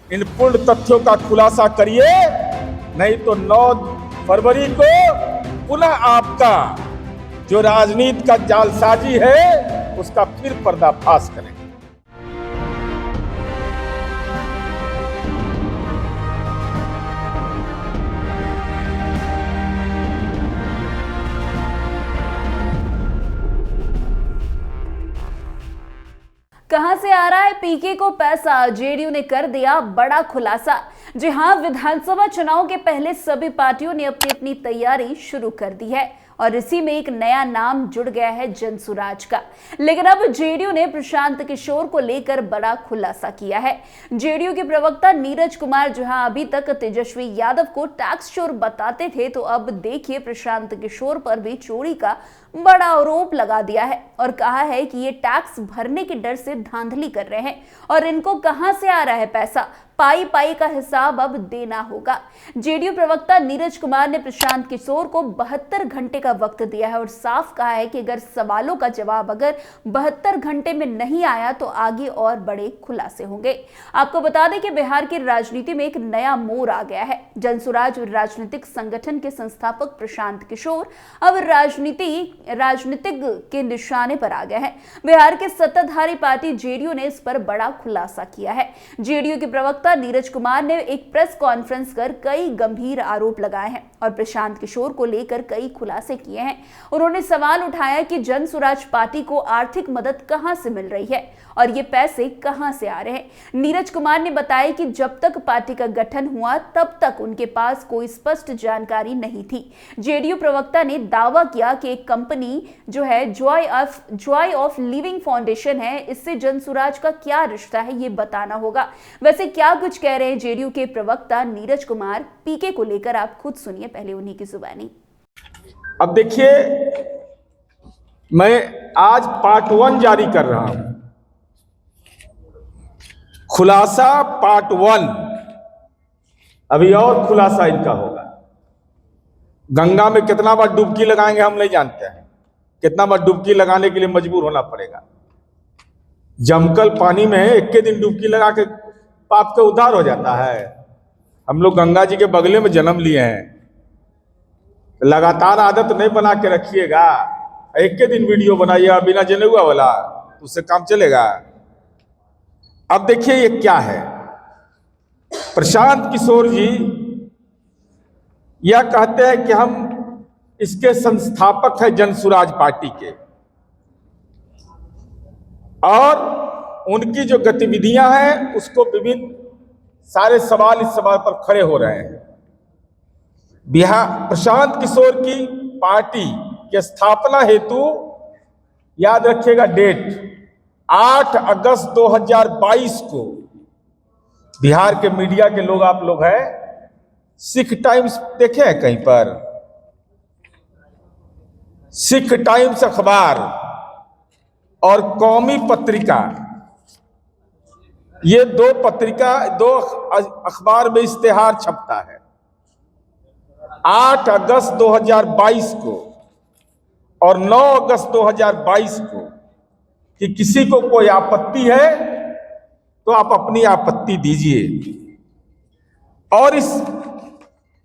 इन पूर्ण तथ्यों का खुलासा करिए, नहीं तो 9 फरवरी को पुनः आपका जो राजनीति का जालसाजी है उसका फिर पर्दाफाश करेंगे। कहां से आ रहा है पीके को पैसा, जेडीयू ने कर दिया बड़ा खुलासा। जी हां, विधानसभा चुनाव के पहले सभी पार्टियों ने अपनी अपनी तैयारी शुरू कर दी है और इसी में एक नया नाम जुड़ गया है जनसुराज का। लेकिन अब जेडीयू ने प्रशांत किशोर को लेकर बड़ा खुलासा किया है। जेडीयू के प्रवक्ता नीरज कुमार जहां अभी तक तेजस्वी यादव को टैक्स चोर बताते थे, तो अब देखिए प्रशांत किशोर पर भी चोरी का बड़ा आरोप लगा दिया है और कहा है कि ये टैक्स भरने के डर से धांधली कर रहे हैं और इनको कहां से आ रहा है पैसा, पाई पाई का हिसाब अब देना होगा। जेडीयू प्रवक्ता नीरज कुमार ने प्रशांत किशोर को 72 घंटे का वक्त दिया है और साफ कहा है कि अगर सवालों का जवाब अगर 72 घंटे में नहीं आया तो आगे और बड़े खुलासे होंगे। आपको बता दें कि बिहार की राजनीति में एक नया मोड़ आ गया है। जनसुराज राजनीतिक संगठन के संस्थापक प्रशांत किशोर अब राजनीतिक के निशाने पर आ गए हैं। बिहार के सत्ताधारी पार्टी जेडीयू ने इस पर बड़ा खुलासा किया है। जेडीयू के प्रवक्ता नीरज कुमार ने एक प्रेस कॉन्फ्रेंस कर कई गंभीर आरोप लगाए हैं और प्रशांत किशोर को लेकर कई खुलासे किए हैं। उन्होंने सवाल उठाया कि जनसुराज पार्टी को आर्थिक मदद कहां से मिल रही है और ये पैसे कहां से आ रहे हैं। नीरज कुमार ने बताया कि जब तक पार्टी का गठन हुआ तब तक उनके पास कोई स्पष्ट जानकारी नहीं थी। जेडीयू प्रवक्ता ने दावा किया कि एक कंपनी जो है जॉय ऑफ लिविंग फाउंडेशन है, इससे जनसुराज का क्या रिश्ता है ये बताना होगा। वैसे क्या कुछ कह रहे हैं जेडीयू के प्रवक्ता नीरज कुमार पीके को लेकर, आप खुद सुनिए पहले उन्हीं की जुबानी। अब देखिए, मैं आज पार्ट 1 जारी कर रहा हूं, खुलासा पार्ट 1। अभी और खुलासा इनका होगा। गंगा में कितना बार डुबकी लगाएंगे हम नहीं जानते हैं, कितना बार डुबकी लगाने के लिए मजबूर होना पड़ेगा। जमकल पानी में एक के दिन डुबकी लगा के पाप का उद्धार हो जाता है। हम लोग गंगा जी के बगले में जन्म लिए हैं, लगातार आदत नहीं बना के रखिएगा। एक के दिन वीडियो बनाइए बिना जने हुआ वाला, उससे काम चलेगा। अब देखिए ये क्या है, प्रशांत किशोर जी यह कहते हैं कि हम इसके संस्थापक हैं जनसुराज पार्टी के, और उनकी जो गतिविधियां हैं उसको विभिन्न सारे सवाल इस सवाल पर खड़े हो रहे हैं। बिहार प्रशांत किशोर की पार्टी की स्थापना हेतु याद रखिएगा डेट 8 अगस्त 2022 को बिहार के मीडिया के लोग, आप लोग हैं, सिख टाइम्स देखे हैं कहीं पर? सिख टाइम्स अखबार और कौमी पत्रिका, ये दो अखबार में इश्तेहार छपता है 8 अगस्त 2022 को और 9 अगस्त 2022 को कि किसी को कोई आपत्ति है तो आप अपनी आपत्ति दीजिए। और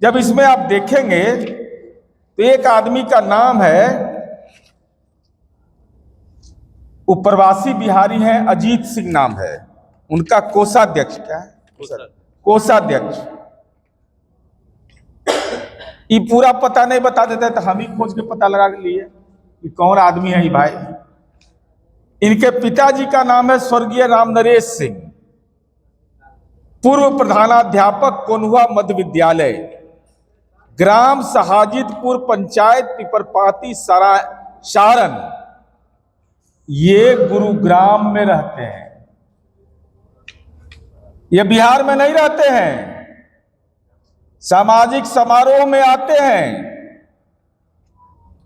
जब इसमें आप देखेंगे तो एक आदमी का नाम है, वो प्रवासी बिहारी हैं, अजीत सिंह नाम है उनका। कोषाध्यक्ष क्या है? कोषाध्यक्ष। ये पूरा पता नहीं बता देते तो हम ही खोज के पता लगा लिए कि कौन आदमी है ये भाई। इनके पिताजी का नाम है स्वर्गीय राम नरेश सिंह, पूर्व प्रधानाध्यापक कोन्हुआ मध्य विद्यालय, ग्राम सहाजिदपुर, पंचायत पिपरपाती, सारण। ये गुरुग्राम में रहते हैं, ये बिहार में नहीं रहते हैं। सामाजिक समारोह में आते हैं।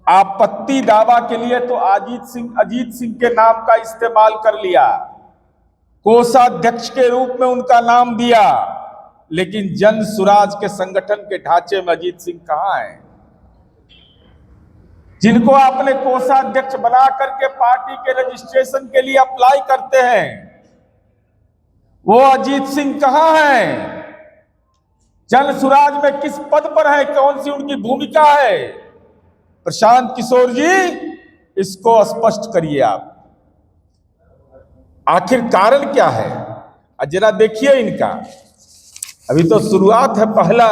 आपत्ति दावा के लिए तो अजीत सिंह के नाम का इस्तेमाल कर लिया, कोषाध्यक्ष के रूप में उनका नाम दिया, लेकिन जनसुराज के संगठन के ढांचे में अजीत सिंह कहां है? जिनको आपने कोषाध्यक्ष बना करके पार्टी के रजिस्ट्रेशन के लिए अप्लाई करते हैं, वो अजीत सिंह कहां है? जन सुराज में किस पद पर है? कौन सी उनकी भूमिका है? प्रशांत किशोर जी, इसको स्पष्ट करिए आप। आखिर कारण क्या है? जरा देखिए इनका। अभी तो शुरुआत है। पहला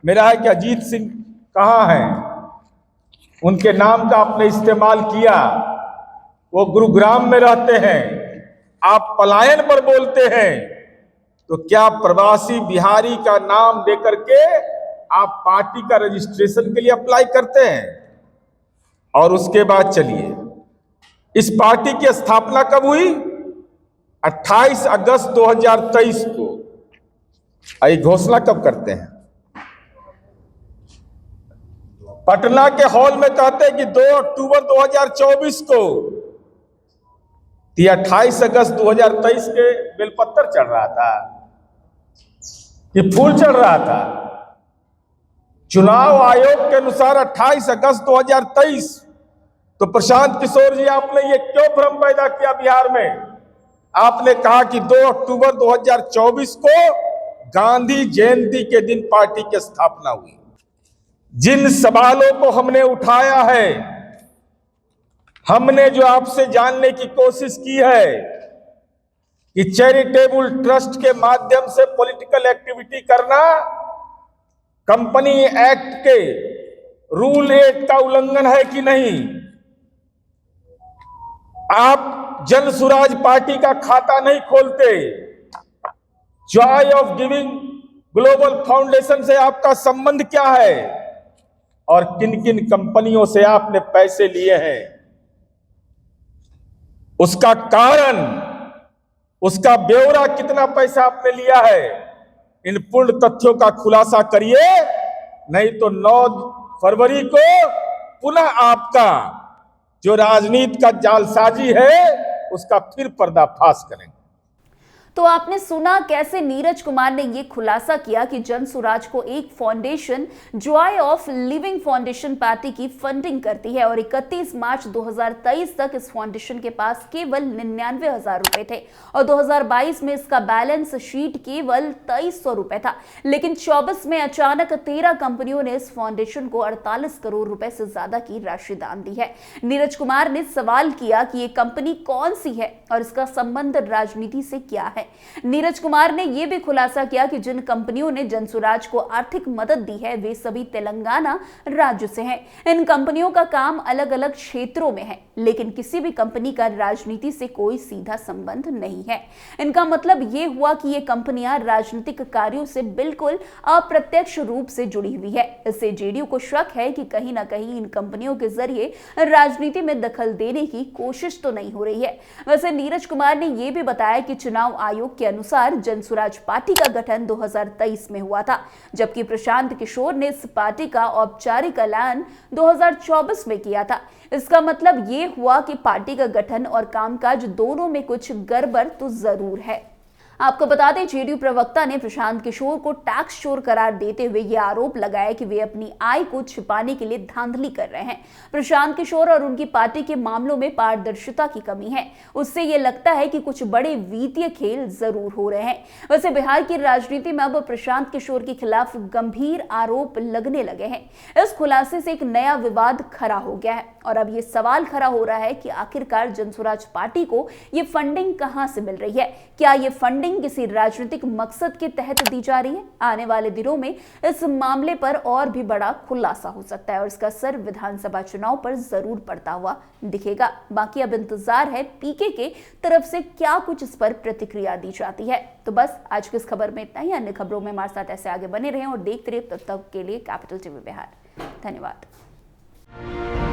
मेरा है कि अजीत सिंह कहां है? उनके नाम का आपने इस्तेमाल किया। वो गुरुग्राम में रहते हैं, आप पलायन पर बोलते हैं। तो क्या प्रवासी बिहारी का नाम देकर के आप पार्टी का रजिस्ट्रेशन के लिए अप्लाई करते हैं? और उसके बाद चलिए, इस पार्टी की स्थापना कब हुई? 28 अगस्त 2023 को। ये घोषणा कब करते हैं? पटना के हॉल में कहते हैं कि 2 अक्टूबर 2024 को। 28 अगस्त 2023 के बेलपत्तर चढ़ रहा था कि फूल चढ़ रहा था? चुनाव आयोग के अनुसार 28 अगस्त 2023। तो प्रशांत किशोर जी, आपने ये क्यों भ्रम पैदा किया बिहार में? आपने कहा कि 2 अक्टूबर 2024 को गांधी जयंती के दिन पार्टी की स्थापना हुई। जिन सवालों को हमने उठाया है, हमने जो आपसे जानने की कोशिश की है कि चैरिटेबल ट्रस्ट के माध्यम से पॉलिटिकल एक्टिविटी करना कंपनी एक्ट के रूल 8 का उल्लंघन है कि नहीं? आप जन सुराज पार्टी का खाता नहीं खोलते। Joy of giving global foundation से आपका संबंध क्या है? और किन किन कंपनियों से आपने पैसे लिए हैं? उसका कारण, उसका ब्यौरा, कितना पैसा आपने लिया है? इन पूर्ण तथ्यों का खुलासा करिए, नहीं तो 9 फरवरी को पुनः आपका जो राजनीति का जालसाजी है उसका फिर पर्दाफाश करेंगे। तो आपने सुना कैसे नीरज कुमार ने यह खुलासा किया कि जन सुराज को एक foundation Joy of living foundation party की फंडिंग करती है और 31 मार्च 2023 तक इस फाउंडेशन के पास केवल 99,000 रुपए थे और 2022 में इसका बैलेंस शीट केवल 2300 रुपए था। लेकिन 24 में अचानक 13 कंपनियों ने इस फाउंडेशन को 48 करोड़ रुपए से ज्यादा की राशि दान दी है। नीरज कुमार ने सवाल किया कि ये कंपनी कौन सी है और इसका संबंध राजनीति से क्या है। नीरज कुमार ने यह भी खुलासा किया कि जिन कंपनियों ने जनसुराज को आर्थिक मदद दी है वे सभी तेलंगाना राज्य से हैं। इन कंपनियों का काम अलग अलग क्षेत्रों में है, लेकिन किसी भी कंपनी का राजनीति से कोई सीधा संबंध नहीं है। इनका मतलब यह हुआ कि ये कंपनियां राजनीतिक कार्यों से बिल्कुल अप्रत्यक्ष रूप से जुड़ी हुई है। इससे जेडीयू को शक है कि कहीं ना कहीं इन कंपनियों के जरिए राजनीति में दखल देने की कोशिश तो नहीं हो रही है। वैसे नीरज कुमार ने यह भी बताया कि चुनाव आयोग के अनुसार जनसुराज पार्टी का गठन 2023 में हुआ था, जबकि प्रशांत किशोर ने इस पार्टी का औपचारिक ऐलान 2024 में किया था। इसका मतलब ये हुआ कि पार्टी का गठन और कामकाज दोनों में कुछ गड़बड़ तो जरूर है। आपको बता दें, जेडीयू प्रवक्ता ने प्रशांत किशोर को टैक्स चोर करार देते हुए यह आरोप लगाया कि वे अपनी आय को छिपाने के लिए धांधली कर रहे हैं। प्रशांत किशोर और उनकी पार्टी के मामलों में पारदर्शिता की कमी है। उससे यह लगता है कि कुछ बड़े वित्तीय खेल जरूर हो रहे हैं। वैसे बिहार की राजनीति में अब प्रशांत किशोर के खिलाफ गंभीर आरोप लगने लगे हैं। इस खुलासे से एक नया विवाद खड़ा हो गया है और अब यह सवाल खड़ा हो रहा है कि आखिरकार जनसुराज पार्टी को यह फंडिंग कहां से मिल रही है? क्या यह फंडिंग किसी राजनीतिक मकसद के तहत दी जा रही है? आने वाले दिनों में इस मामले पर और भी बड़ा खुलासा हो सकता है और इसका असर विधानसभा चुनाव पर जरूर पड़ता हुआ दिखेगा। बाकी अब इंतजार है पीके के तरफ से क्या कुछ इस पर प्रतिक्रिया दी जाती है। तो बस आज की इस खबर में इतना ही। अन्य खबरों में हमारे साथ ऐसे आगे बने रहें और देखते रहिए। तब तक के लिए कैपिटल टीवी बिहार। धन्यवाद।